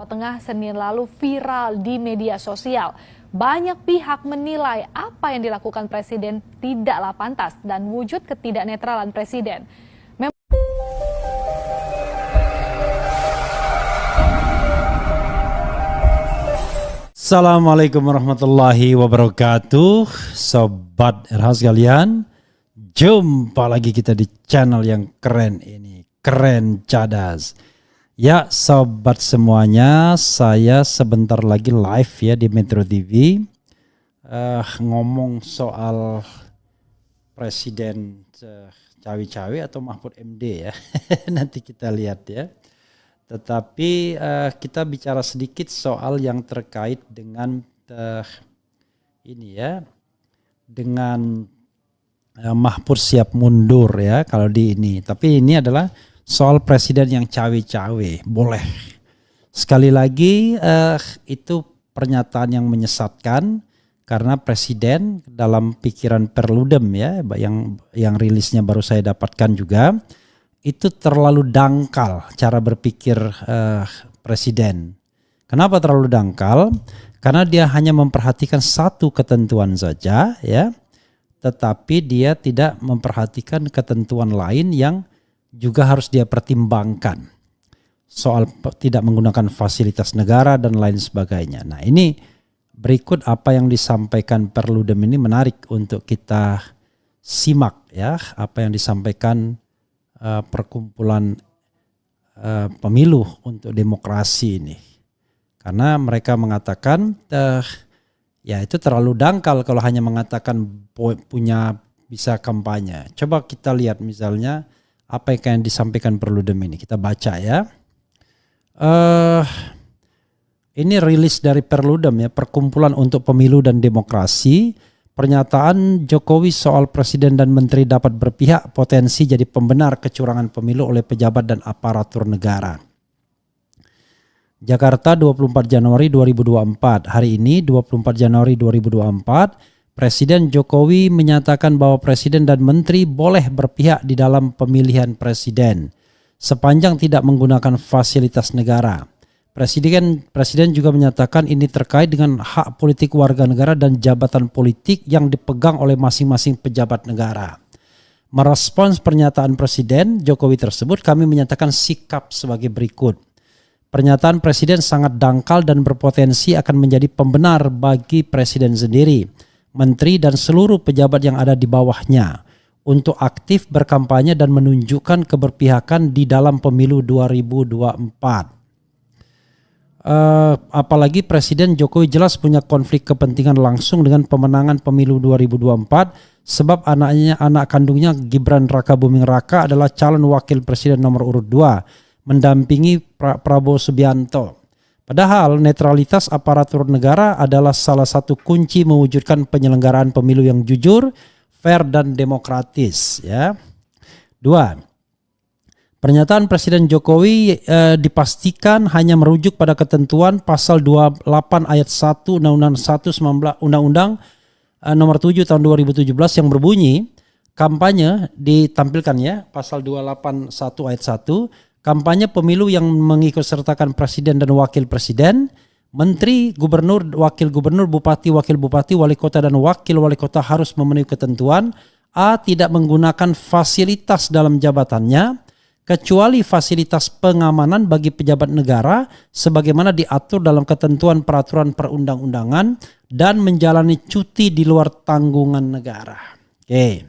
Tengah Senin lalu viral di media sosial. Banyak pihak menilai apa yang dilakukan Presiden tidaklah pantas dan wujud ketidaknetralan Presiden. Assalamualaikum warahmatullahi wabarakatuh, Sobat RH sekalian. Jumpa lagi kita di channel yang keren ini, Keren Cadas. Ya sobat semuanya, saya sebentar lagi live ya di Metro TV, ngomong soal Presiden cawi-cawi atau Mahfud MD ya. Nanti kita lihat ya. Tetapi kita bicara sedikit soal yang terkait dengan ini ya, dengan Mahfud siap mundur ya kalau di ini. Tapi ini adalah soal presiden yang cawe-cawe, boleh. Sekali lagi itu pernyataan yang menyesatkan karena presiden dalam pikiran Perludem ya, yang rilisnya baru saya dapatkan juga. Itu terlalu dangkal cara berpikir presiden. Kenapa terlalu dangkal? Karena dia hanya memperhatikan satu ketentuan saja ya, tetapi dia tidak memperhatikan ketentuan lain yang juga harus dia pertimbangkan. Soal tidak menggunakan fasilitas negara dan lain sebagainya. Nah ini berikut apa yang disampaikan Perludem ini menarik untuk kita simak ya, apa yang disampaikan perkumpulan pemilu untuk demokrasi ini, karena mereka mengatakan ya itu terlalu dangkal kalau hanya mengatakan punya bisa kampanye. Coba kita lihat misalnya apa yang disampaikan Perludem ini, kita baca ya. Ini rilis dari Perludem ya, Perkumpulan untuk Pemilu dan Demokrasi. Pernyataan Jokowi soal presiden dan menteri dapat berpihak potensi jadi pembenar kecurangan pemilu oleh pejabat dan aparatur negara. Jakarta 24 Januari 2024. Hari ini 24 Januari 2024, Presiden Jokowi menyatakan bahwa presiden dan menteri boleh berpihak di dalam pemilihan presiden sepanjang tidak menggunakan fasilitas negara. Presiden juga menyatakan ini terkait dengan hak politik warga negara dan jabatan politik yang dipegang oleh masing-masing pejabat negara. Merespons pernyataan Presiden Jokowi tersebut, kami menyatakan sikap sebagai berikut. Pernyataan Presiden sangat dangkal dan berpotensi akan menjadi pembenar bagi Presiden sendiri, menteri dan seluruh pejabat yang ada di bawahnya untuk aktif berkampanye dan menunjukkan keberpihakan di dalam pemilu 2024. Apalagi Presiden Jokowi jelas punya konflik kepentingan langsung dengan pemenangan pemilu 2024 sebab anak kandungnya Gibran Raka Buming Raka adalah calon wakil presiden nomor urut 2 mendampingi Prabowo Subianto. Padahal netralitas aparatur negara adalah salah satu kunci mewujudkan penyelenggaraan pemilu yang jujur, fair dan demokratis ya. 2. Pernyataan Presiden Jokowi dipastikan hanya merujuk pada ketentuan pasal 28 ayat 1 Undang-Undang nomor 7 tahun 2017 yang berbunyi kampanye ditampilkan ya, pasal 281 ayat 1, kampanye pemilu yang mengikutsertakan presiden dan wakil presiden, menteri, gubernur, wakil gubernur, bupati, wakil bupati, wali kota dan wakil wali kota harus memenuhi ketentuan A. Tidak menggunakan fasilitas dalam jabatannya kecuali fasilitas pengamanan bagi pejabat negara sebagaimana diatur dalam ketentuan peraturan perundang-undangan dan menjalani cuti di luar tanggungan negara. Oke.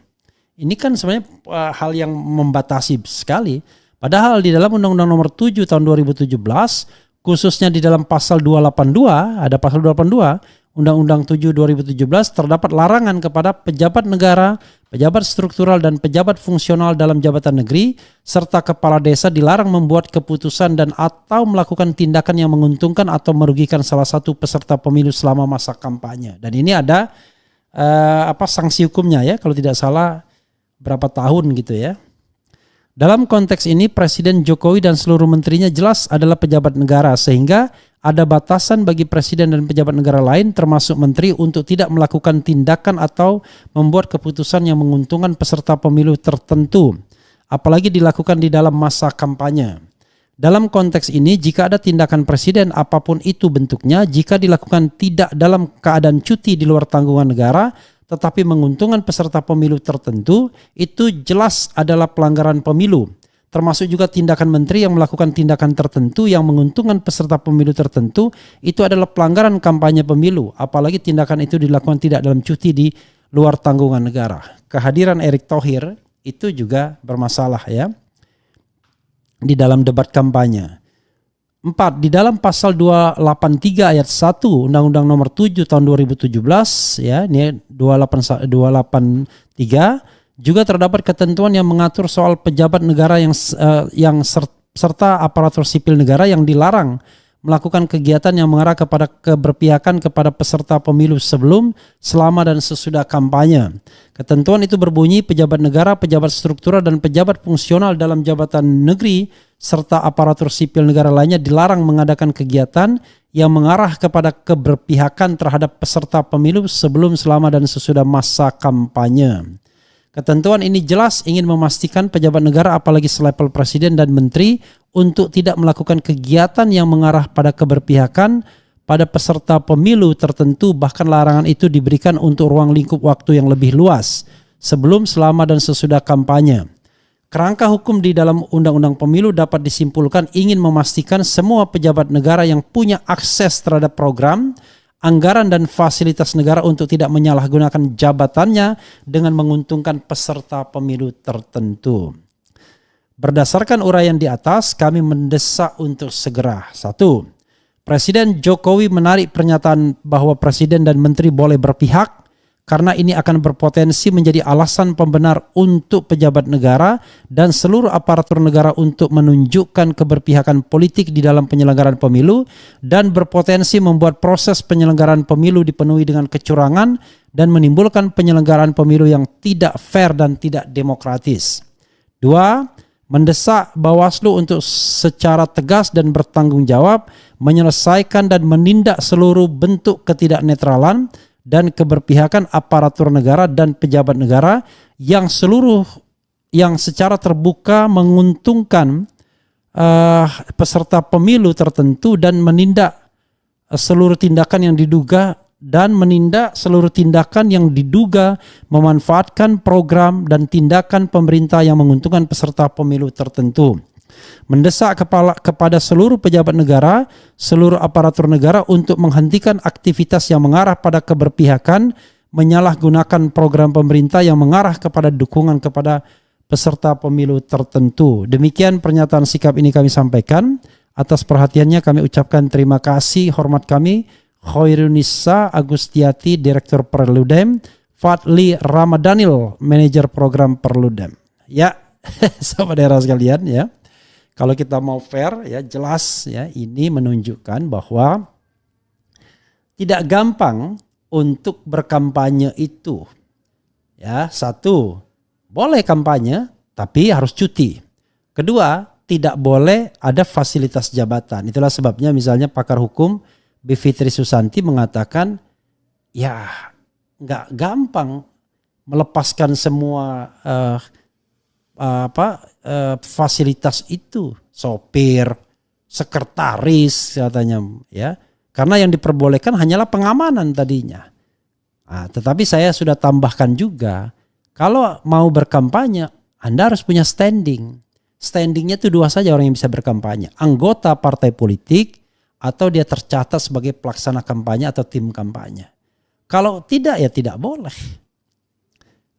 Ini kan sebenarnya hal yang membatasi sekali. Padahal di dalam Undang-Undang nomor 7 tahun 2017 khususnya di dalam pasal 282, ada pasal 282 Undang-Undang 7 2017 terdapat larangan kepada pejabat negara, pejabat struktural dan pejabat fungsional dalam jabatan negeri serta kepala desa dilarang membuat keputusan dan atau melakukan tindakan yang menguntungkan atau merugikan salah satu peserta pemilu selama masa kampanye. Dan ini ada sanksi hukumnya ya, kalau tidak salah berapa tahun gitu ya. Dalam konteks ini Presiden Jokowi dan seluruh menterinya jelas adalah pejabat negara sehingga ada batasan bagi presiden dan pejabat negara lain termasuk menteri untuk tidak melakukan tindakan atau membuat keputusan yang menguntungkan peserta pemilu tertentu, apalagi dilakukan di dalam masa kampanye. Dalam konteks ini, jika ada tindakan presiden apapun itu bentuknya, jika dilakukan tidak dalam keadaan cuti di luar tanggungan negara, tetapi menguntungkan peserta pemilu tertentu, itu jelas adalah pelanggaran pemilu. Termasuk juga tindakan menteri yang melakukan tindakan tertentu yang menguntungkan peserta pemilu tertentu, itu adalah pelanggaran kampanye pemilu. Apalagi tindakan itu dilakukan tidak dalam cuti di luar tanggungan negara. Kehadiran Erick Thohir itu juga bermasalah ya di dalam debat kampanye. 4. Di dalam pasal 283 ayat 1 Undang-Undang nomor 7 tahun 2017 ya, ini 283 juga terdapat ketentuan yang mengatur soal pejabat negara yang serta aparatur sipil negara yang dilarang melakukan kegiatan yang mengarah kepada keberpihakan kepada peserta pemilu sebelum, selama dan sesudah kampanye. Ketentuan itu berbunyi pejabat negara, pejabat struktural dan pejabat fungsional dalam jabatan negeri serta aparatur sipil negara lainnya dilarang mengadakan kegiatan yang mengarah kepada keberpihakan terhadap peserta pemilu sebelum, selama dan sesudah masa kampanye. Ketentuan ini jelas ingin memastikan pejabat negara apalagi selevel presiden dan menteri untuk tidak melakukan kegiatan yang mengarah pada keberpihakan pada peserta pemilu tertentu, bahkan larangan itu diberikan untuk ruang lingkup waktu yang lebih luas sebelum, selama dan sesudah kampanye. Kerangka hukum di dalam Undang-Undang Pemilu dapat disimpulkan ingin memastikan semua pejabat negara yang punya akses terhadap program, anggaran dan fasilitas negara untuk tidak menyalahgunakan jabatannya dengan menguntungkan peserta pemilu tertentu. Berdasarkan uraian di atas, kami mendesak untuk segera. 1. Presiden Jokowi menarik pernyataan bahwa presiden dan menteri boleh berpihak karena ini akan berpotensi menjadi alasan pembenar untuk pejabat negara dan seluruh aparatur negara untuk menunjukkan keberpihakan politik di dalam penyelenggaraan pemilu dan berpotensi membuat proses penyelenggaraan pemilu dipenuhi dengan kecurangan dan menimbulkan penyelenggaraan pemilu yang tidak fair dan tidak demokratis. 2. Mendesak Bawaslu untuk secara tegas dan bertanggung jawab menyelesaikan dan menindak seluruh bentuk ketidaknetralan dan keberpihakan aparatur negara dan pejabat negara yang secara terbuka menguntungkan peserta pemilu tertentu dan menindak seluruh tindakan yang diduga memanfaatkan program dan tindakan pemerintah yang menguntungkan peserta pemilu tertentu. Mendesak kepada seluruh pejabat negara, seluruh aparatur negara untuk menghentikan aktivitas yang mengarah pada keberpihakan, menyalahgunakan program pemerintah yang mengarah kepada dukungan kepada peserta pemilu tertentu. Demikian pernyataan sikap ini kami sampaikan. Atas perhatiannya kami ucapkan terima kasih, hormat kami. Khairunisa Agustiati, Direktur Perludem, Fadli Ramadhanil, Manajer Program Perludem. Ya, sahabat daerah sekalian ya. Kalau kita mau fair ya, jelas ya, ini menunjukkan bahwa tidak gampang untuk berkampanye itu. Ya, 1, boleh kampanye tapi harus cuti. Kedua, tidak boleh ada fasilitas jabatan. Itulah sebabnya misalnya pakar hukum Bivitri Susanti mengatakan ya nggak gampang melepaskan semua fasilitas itu, sopir, sekretaris katanya ya, karena yang diperbolehkan hanyalah pengamanan tadinya. Tetapi saya sudah tambahkan juga, kalau mau berkampanye Anda harus punya standing. Standingnya itu 2 saja orang yang bisa berkampanye, anggota partai politik atau dia tercatat sebagai pelaksana kampanye atau tim kampanye. Kalau tidak ya tidak boleh.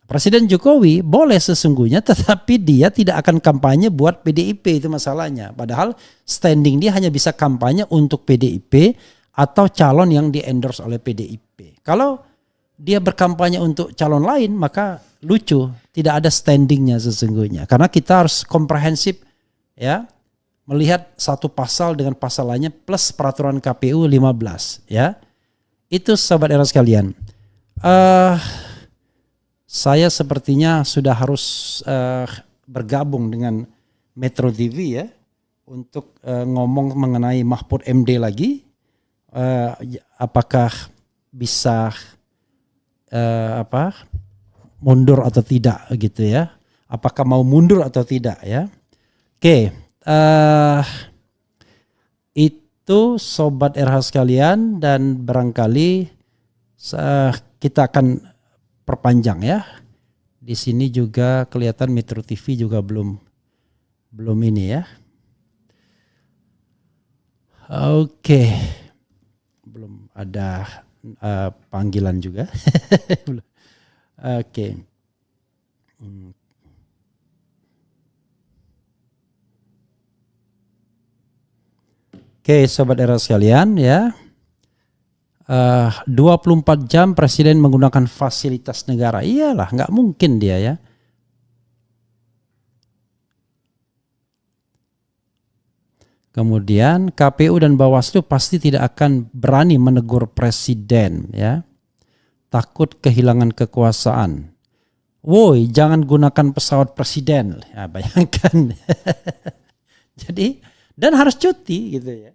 Presiden Jokowi boleh sesungguhnya, tetapi dia tidak akan kampanye buat PDIP, itu masalahnya. Padahal standing dia hanya bisa kampanye untuk PDIP atau calon yang di-endorse oleh PDIP. Kalau dia berkampanye untuk calon lain maka lucu, tidak ada standingnya sesungguhnya. Karena kita harus komprehensif ya, melihat satu pasal dengan pasal lainnya plus peraturan KPU 15 ya. Itu sahabat era sekalian. Saya sepertinya sudah harus bergabung dengan Metro TV ya untuk ngomong mengenai Mahfud MD lagi. Apakah bisa mundur atau tidak gitu ya? Apakah mau mundur atau tidak ya? Oke, Itu Sobat RH sekalian, dan barangkali kita akan perpanjang ya. Di sini juga kelihatan Metro TV juga belum ini ya. Oke. Belum ada panggilan juga. Oke. Oke, Sobat Era sekalian ya. 24 jam Presiden menggunakan fasilitas negara. Iyalah, nggak mungkin dia ya. Kemudian KPU dan Bawaslu pasti tidak akan berani menegur Presiden ya. Takut kehilangan kekuasaan. Woi, jangan gunakan pesawat Presiden. Ya, bayangkan. Jadi, dan harus cuti gitu ya.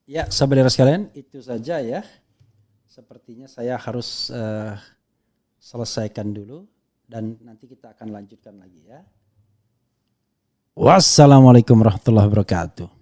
Ya, saudara sekalian, itu saja ya. Sepertinya saya harus selesaikan dulu dan nanti kita akan lanjutkan lagi ya. Wassalamualaikum warahmatullahi wabarakatuh.